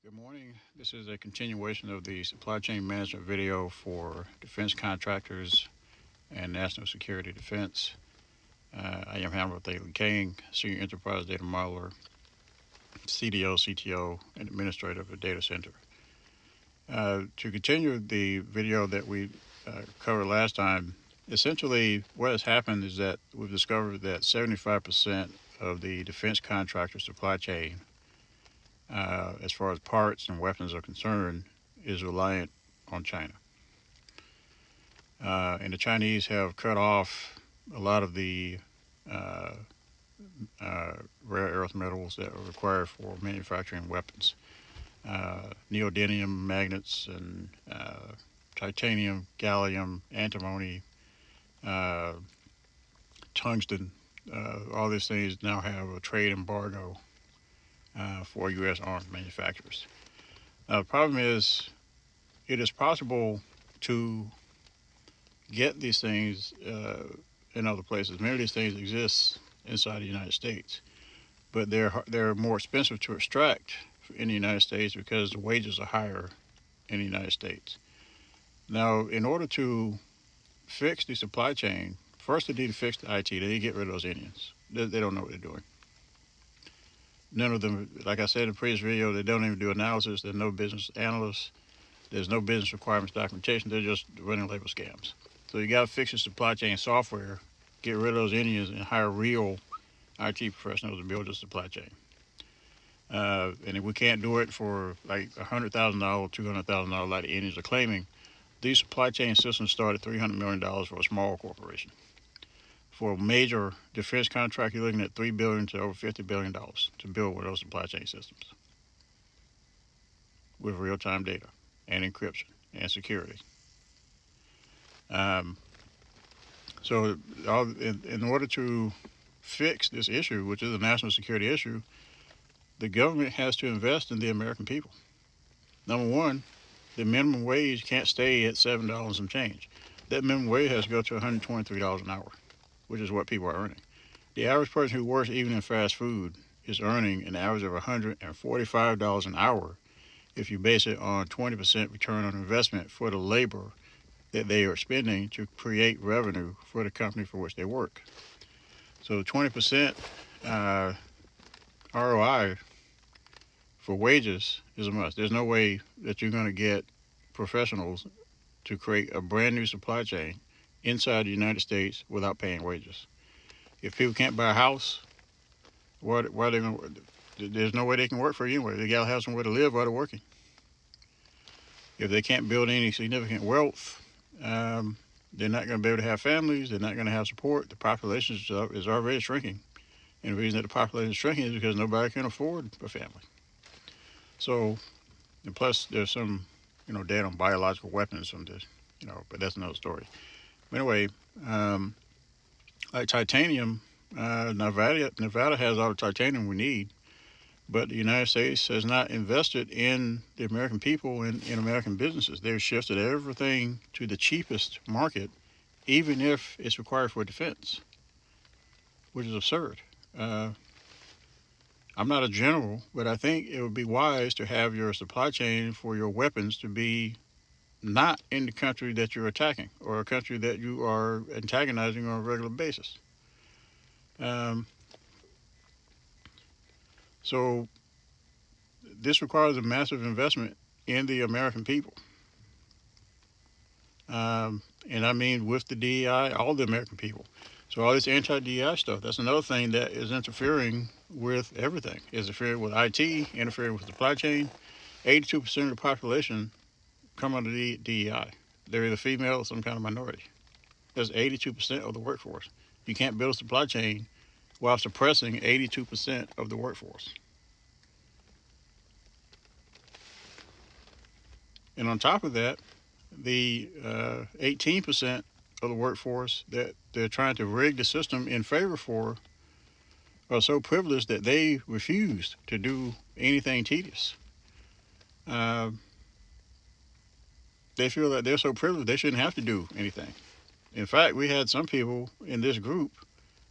Good morning. This is a continuation of the supply chain management video for defense contractors and national security defense. I am Hanabal Khaing, Senior Enterprise Data Modeler, CDO, CTO, and Administrator of a data center. To continue the video that we covered last time, essentially what has happened is that we've discovered that 75% of the defense contractor supply chain, as far as parts and weapons are concerned, is reliant on China. And the Chinese have cut off a lot of the uh, rare earth metals that are required for manufacturing weapons. Neodymium magnets and titanium, gallium, antimony, uh, tungsten. All these things now have a trade embargo for U.S. arms manufacturers. Now, the problem is, it is possible to get these things in other places. Many of these things exist inside the United States, but they're more expensive to extract in the United States because the wages are higher in the United States. Now, in order to fix the supply chain, first they need to fix the IT. They need to get rid of those Indians. They don't know what they're doing. None of them, like I said in the previous video, they don't even do analysis. There's no business analysts. There's no business requirements documentation. They're just running labor scams. So you got to fix the supply chain software, get rid of those Indians, and hire real IT professionals to build the supply chain. And if we can't do it for like $100,000, $200,000 like the Indians are claiming, these supply chain systems start at $300 million for a small corporation. For a major defense contract, you're looking at $3 billion to over $50 billion to build one of those supply chain systems with real-time data and encryption and security. So in order to fix this issue, which is a national security issue, the government has to invest in the American people. Number one, the minimum wage can't stay at $7 and some change. That minimum wage has to go to $123 an hour, which is what people are earning. The average person who works even in fast food is earning an average of $145 an hour if you base it on 20% return on investment for the labor that they are spending to create revenue for the company for which they work. So 20% ROI for wages is a must. There's no way that you're going to get professionals to create a brand new supply chain inside the United States without paying wages. If people can't buy a house, why are they going to? There's no way they can work for you anyway. They got to have somewhere to live while they're working. If they can't build any significant wealth, they're not going to be able to have families. They're not going to have support. The population is already shrinking. And the reason that the population is shrinking is because nobody can afford a family. So, and plus there's some, data on biological weapons from this, but that's another story. But anyway, like titanium, Nevada has all the titanium we need, but the United States has not invested in the American people and in American businesses. They've shifted everything to the cheapest market, even if it's required for defense, which is absurd. I'm not a general, but I think it would be wise to have your supply chain for your weapons to be not in the country that you're attacking or a country that you are antagonizing on a regular basis. So this requires a massive investment in the American people. And I mean with the DEI, all the American people. So all this anti-DEI stuff, that's another thing that is interfering with everything. It's interfering with IT, interfering with the supply chain. 82% of the population come under the DEI. They're either female or some kind of minority. That's 82% of the workforce. You can't build a supply chain while suppressing 82% of the workforce. And on top of that, the 18% of the workforce that they're trying to rig the system in favor for are so privileged that they refuse to do anything tedious. They feel that they're so privileged they shouldn't have to do anything. In fact, we had some people in this group,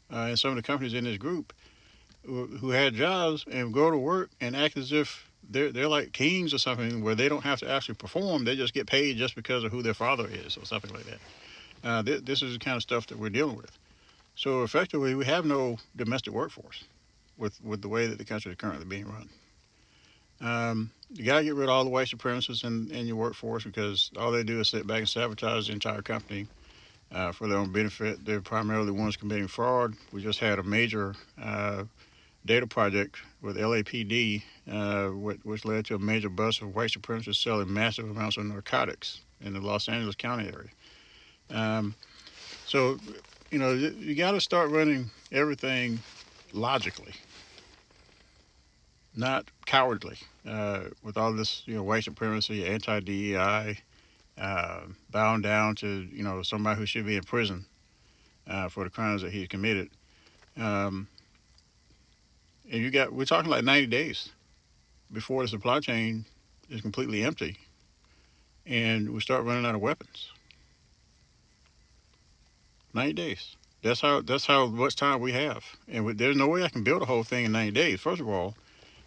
and some of the companies in this group, who had jobs and go to work and act as if they're like kings or something, where they don't have to actually perform. They just get paid just because of who their father is or something like that. This is the kind of stuff that we're dealing with. So effectively, we have no domestic workforce with the way that the country is currently being run. You got to get rid of all the white supremacists in your workforce, because all they do is sit back and sabotage the entire company for their own benefit. They're primarily the ones committing fraud. We just had a major data project with LAPD, which led to a major bust of white supremacists selling massive amounts of narcotics in the Los Angeles County area. So, you got to start running everything logically, not cowardly, with all this, white supremacy, anti-DEI, bound down to, somebody who should be in prison for the crimes that he's committed. And we're talking like 90 days before the supply chain is completely empty and we start running out of weapons. 90 days. That's how much time we have. And there's no way I can build a whole thing in 90 days, first of all.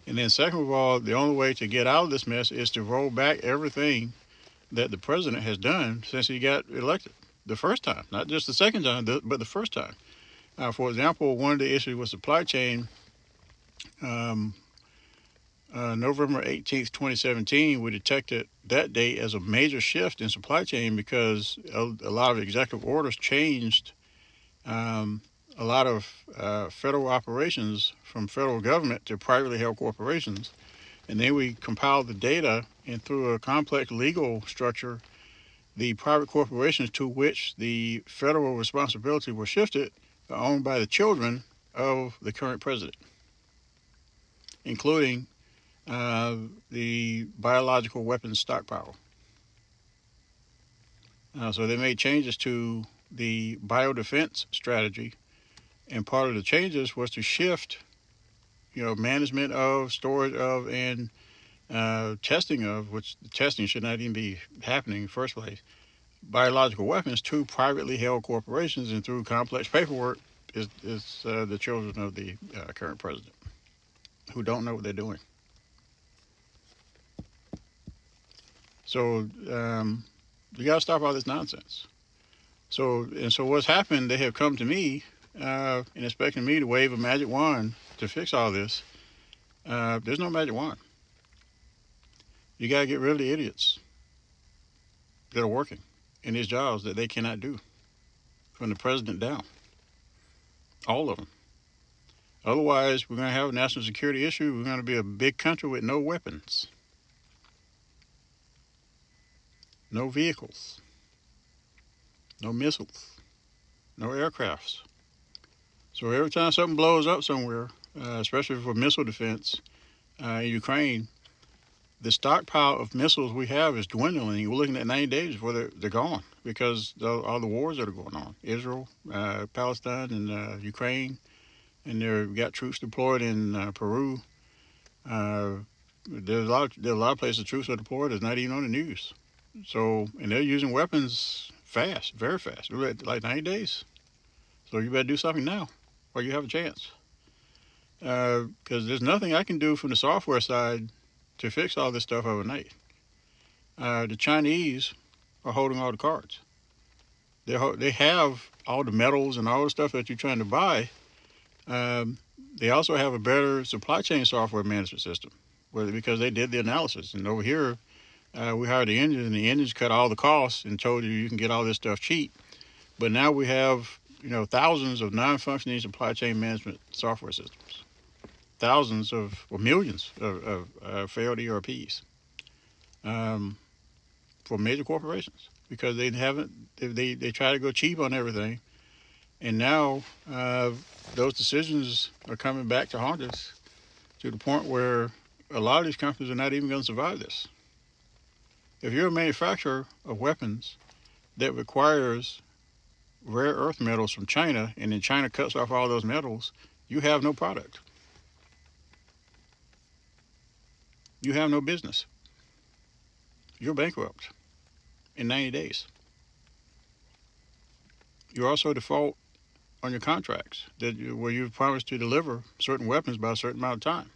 And then second of all, the only way to get out of this mess is to roll back everything that the president has done since he got elected the first time. Not just the second time, but the first time. For example, one of the issues with supply chain, November 18th, 2017, we detected that date as a major shift in supply chain because a lot of executive orders changed a lot of federal operations from federal government to privately held corporations. And then we compiled the data, and through a complex legal structure, the private corporations to which the federal responsibility was shifted are owned by the children of the current president, including the biological weapons stockpile. So they made changes to the biodefense strategy, and part of the changes was to shift, management of, storage of, and testing of, which the testing should not even be happening in the first place, biological weapons to privately held corporations, and through complex paperwork is the children of the current president, who don't know what they're doing. So you got to stop all this nonsense. So what's happened, they have come to me and expecting me to wave a magic wand to fix all this. There's no magic wand. You got to get rid of the idiots that are working in these jobs that they cannot do, from the president down. All of them. Otherwise, we're going to have a national security issue. We're going to be a big country with no weapons, no vehicles, no missiles, no aircrafts. So every time something blows up somewhere, especially for missile defense in Ukraine, the stockpile of missiles we have is dwindling. We're looking at 90 days before they're gone, because all the wars that are going on. Israel, Palestine, and Ukraine. And they've got troops deployed in Peru. There's a lot of places troops are deployed that's not even on the news. So, and they're using weapons fast, very fast. We're at like 90 days. So you better do something now while you have a chance. Because there's nothing I can do from the software side to fix all this stuff overnight. The Chinese are holding all the cards. They have all the metals and all the stuff that you're trying to buy. They also have a better supply chain software management system, because they did the analysis. And over here, we hired the Indians, and the Indians cut all the costs and told you can get all this stuff cheap. But now we have, thousands of non-functioning supply chain management software systems, thousands or millions of failed ERPs for major corporations, because they try to go cheap on everything. And now those decisions are coming back to haunt us, to the point where a lot of these companies are not even going to survive this. If you're a manufacturer of weapons that requires rare earth metals from China, and then China cuts off all those metals, you have no product. You have no business. You're bankrupt in 90 days. You also default on your contracts where you've promised to deliver certain weapons by a certain amount of time.